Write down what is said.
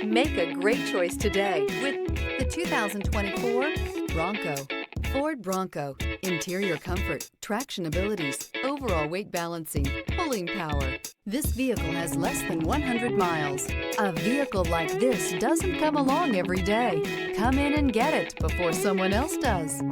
Make a great choice today with the 2024 Bronco. Ford Bronco. Interior comfort, traction abilities, overall weight balancing, pulling power. This vehicle has less than 100 miles. A vehicle like this doesn't come along every day. Come in and get it before someone else does.